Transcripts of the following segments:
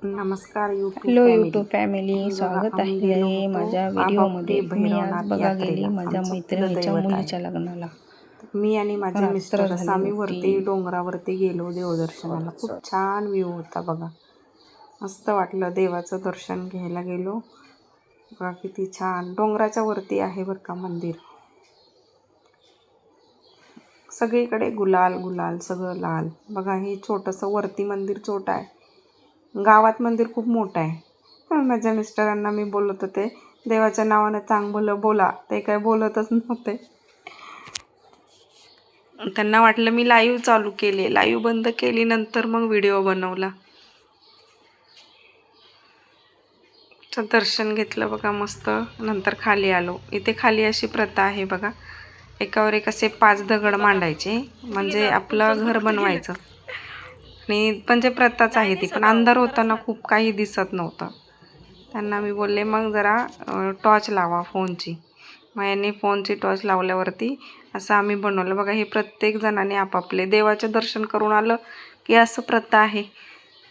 नमस्कार hello family. YouTube family, स्वागत आहे माझ्या व्हिडिओमध्ये. मी आज बघा गेली माझ्या मैत्रिणीच्या मुलीच्या लग्नाला. मी आणि माझे रात्र मिस्टर झाली आम्ही वरती होती. डोंगरावरती गेलो देवदर्शनाला. खूप छान व्ह्यू होता बघा, मस्त वाटलं. देवाचं दर्शन घ्यायला गेलो बघा, किती छान. डोंगराच्या वरती आहे बरं का मंदिर. सगळीकडे गुलाल गुलाल, सगळं लाल बघा. हे छोटंसं वरती मंदिर छोटं आहे, गावात मंदिर खूप मोठं आहे. माझ्या मिस्टरांना मी बोलत होते, देवाच्या नावानं चांगलं बोला. ते काय बोलतच नव्हते. त्यांना वाटलं मी लाईव्ह चालू केले. लाईव्ह बंद केली, नंतर मग व्हिडिओ बनवला. दर्शन घेतलं बघा मस्त. नंतर खाली आलो. इथे खाली अशी प्रथा आहे बघा, एकावर एक असे 5 दगड मांडायचे, म्हणजे आपलं घर बनवायचं. आणि म्हणजे प्रथाच आहे ती. पण अंधार होताना खूप काही दिसत नव्हतं. त्यांना मी बोलले मग जरा टॉर्च लावा फोनची. मग यांनी फोनची टॉर्च लावल्यावरती असं आम्ही बनवलं बघा. हे प्रत्येक जणाने आपापले देवाचे दर्शन करून आलं की असं प्रथा आहे.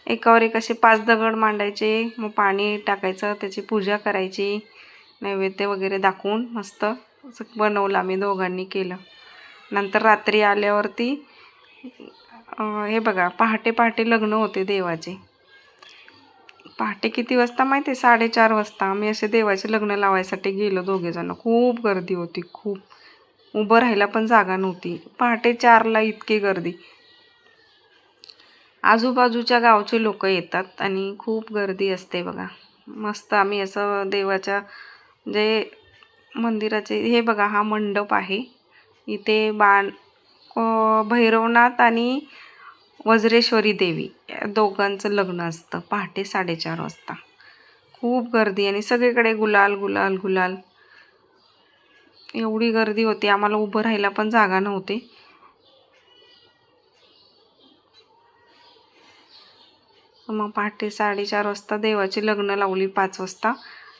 एकावर एक असे 5 दगड मांडायचे, मग पाणी टाकायचं, त्याची पूजा करायची, नैवेद्य वगैरे दाखवून मस्त बनवलं. आम्ही दोघांनी केलं. नंतर रात्री आल्यावरती हे बघा, पहाटे पहाटे लग्न होते देवाचे. पहाटे किती वाजता माहिती आहे? 4:30 वाजता आम्ही असे देवाचे लग्न लावायसाठी गेलो दोघेजण. खूप गर्दी होती, खूप. उभं राहायला पण जागा नव्हती. पहाटे 4ला इतकी गर्दी. आजूबाजूच्या गावचे लोक येतात आणि खूप गर्दी असते बघा. मस्त आम्ही असं देवाच्या जे मंदिराचे, हे बघा हा मंडप आहे. इथे भैरवनाथ आणि वज्रेश्वरी देवी या दोघांचं लग्न असतं पहाटे 4:30 वाजता. खूप गर्दी आणि सगळीकडे गुलाल गुलाल गुलाल. एवढी गर्दी होती, आम्हाला उभं राहायला पण जागा नव्हती. मग पहाटे 4:30 वाजता देवाची लग्न लावली. 5 वाजता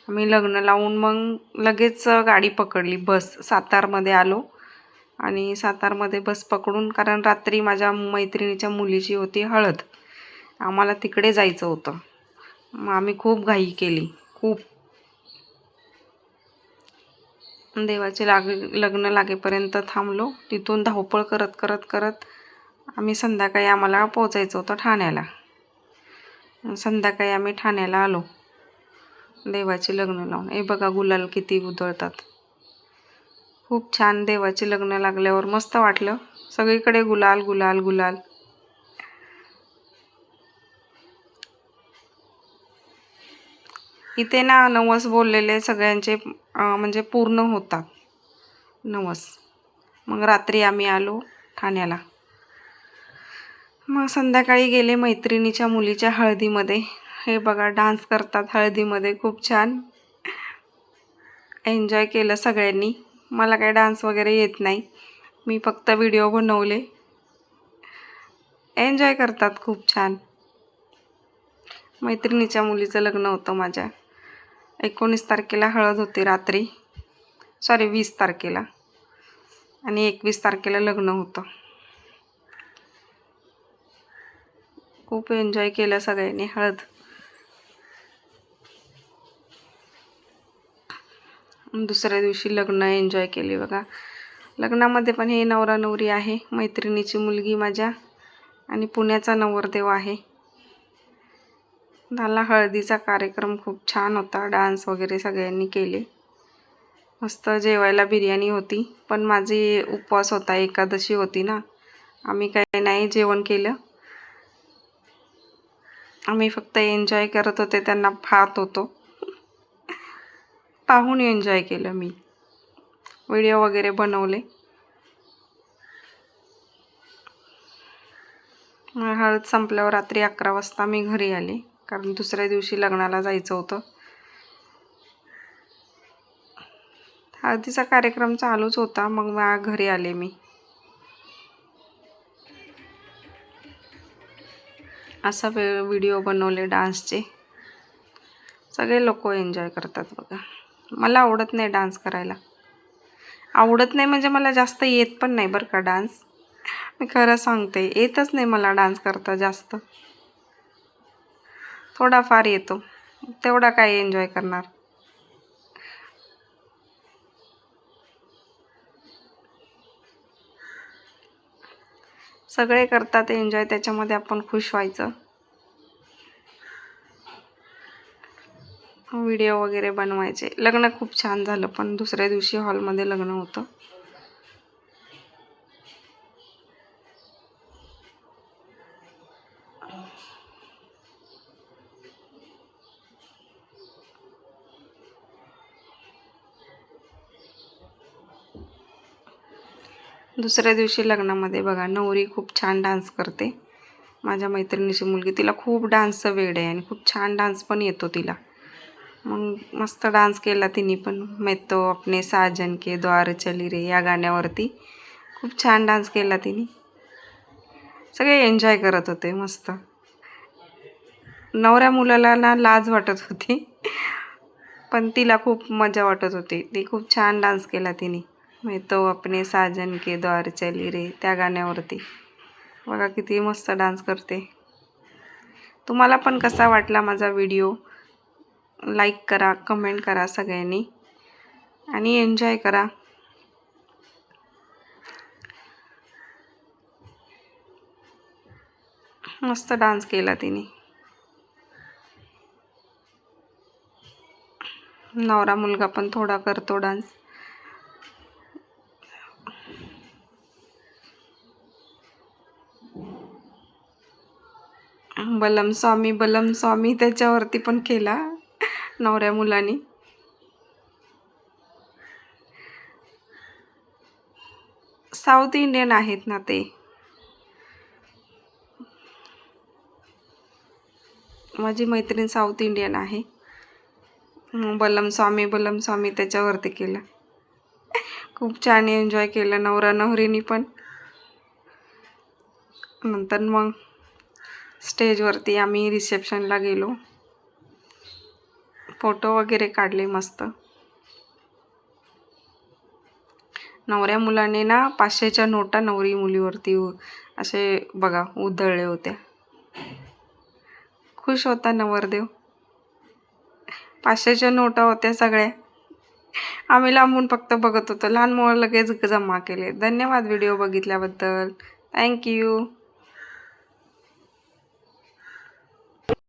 आम्ही लग्न लावून मग लगेच गाडी पकडली, बस. सातारमध्ये आलो आणि सातारमध्ये बस पकडून, कारण रात्री माझ्या मैत्रिणीच्या मुलीची होती हळद, आम्हाला तिकडे जायचं होतं. मग आम्ही खूप घाई केली, खूप. देवाचे लग्न लागेपर्यंत थांबलो. तिथून धावपळ करत करत करत आम्ही संध्याकाळी, आम्हाला पोचायचं होतं ठाण्याला. संध्याकाळी आम्ही ठाण्याला आलो देवाचे लग्न लावून. हे बघा गुलाल किती उधळतात. खूप छान. देवाचे लग्न लागल्यावर मस्त वाटलं. सगळीकडे गुलाल गुलाल गुलाल. इथे ना नवस बोललेले सगळ्यांचे म्हणजे पूर्ण होतात नवस. मग रात्री आम्ही आलो ठाण्याला. मग संध्याकाळी गेले मैत्रिणीच्या मुलीच्या हळदीमध्ये. हे बघा डान्स करतात हळदीमध्ये, खूप छान. एन्जॉय केलं सगळ्यांनी. मला काही डान्स वगैरे येत नाही, मी फक्त व्हिडिओ बनवले. एन्जॉय करतात खूप छान. मैत्रिणीच्या मुलीचं लग्न होतं माझ्या. 19 तारखेला हळद होती रात्री, 20 तारखेला, आणि 21 तारखेला लग्न होतं. खूप एन्जॉय केलं सगळ्यांनी हळद. दुसऱ्या दिवशी लग्न एन्जॉय केले बघा. लग्नामध्ये पण हे नवरा नवरी आहे, मैत्रिणीची मुलगी माझ्या आणि पुण्याचा नवरदेव आहे. झाला हळदीचा कार्यक्रम, खूप छान होता. डान्स वगैरे सगळ्यांनी केले. मस्त. जेवायला बिर्याणी होती, पण माझी उपवास होता, एकादशी होती ना. आम्ही काही नाही जेवण केलं. आम्ही फक्त एन्जॉय करत होते, त्यांना पाहत होतो. पाहून एन्जॉय केलं मी. व्हिडिओ वगैरे बनवले. हळद संपल्यावर रात्री 11 वाजता मी घरी आले, कारण दुसऱ्या दिवशी लग्नाला जायचं होतं. हळदीचा कार्यक्रम चालूच होता, मग घरी आले मी. असा व्हिडिओ बनवले डान्सचे. सगळे लोक एन्जॉय करतात बघा. मला आवडत नाही डान्स करायला. आवडत नाही म्हणजे मला जास्त येत पण नाही बरं का डान्स. मी खरं सांगते, येतच नाही मला डान्स करता जास्त. थोडाफार येतो, तेवढा काय एन्जॉय करणार. सगळे करतात एन्जॉय, त्याच्यामध्ये आपण खुश व्हायचं. व्हिडिओ वगैरे बनवायचे. लग्न खूप छान झालं, पण दुसऱ्या दिवशी हॉलमध्ये लग्न होतं. दुसऱ्या दिवशी लग्नामध्ये बघा, नवरी खूप छान डान्स करते. माझ्या मैत्रिणीची मुलगी, तिला खूप डान्सचं वेड आहे आणि खूप छान डान्स पण येतो तिला. मग मस्त डान्स केला तिने पण. मैं तो अपने साजन के द्वार चली रे या गाण्यावरती खूप छान डान्स केला तिने. सगळे एन्जॉय करत होते मस्त. नवऱ्या मुलाला ना लाज वाटत होती, पण तिला खूप मजा वाटत होती. ती खूप छान डान्स केला तिने. मैं तो अपने साजन के द्वार चली रे त्या गाण्यावरती. बघा किती मस्त डान्स करते. तुम्हाला पण कसा वाटला माझा व्हिडिओ? लाईक करा, कमेंट करा सगळ्यांनी आणि एन्जॉय करा. मस्त डान्स केला तिने. नवरा मुलगा पण थोडा करतो डान्स. बलम स्वामी त्याच्यावरती पण केला नवऱ्या मुलांनी. साऊथ इंडियन आहेत ना ते. माझी मैत्रीण साऊथ इंडियन आहे. बलम स्वामी त्याच्यावरती केलं. खूप छान एन्जॉय केलं नवरा नवरीनी पण. नंतर मग स्टेजवरती आम्ही रिसेप्शनला गेलो. फोटो वगैरे काढले मस्त. नवऱ्या मुलाने ना 500च्या नोटा नवरी मुलीवरती असे बघा उधळले होत्या. खुश होता नवरदेव. 500च्या नोटा होत्या सगळ्या. आम्ही लांबून फक्त बघत होतो. लहान मुलं लगेच जमा केले. धन्यवाद व्हिडिओ बघितल्याबद्दल. थँक्यू.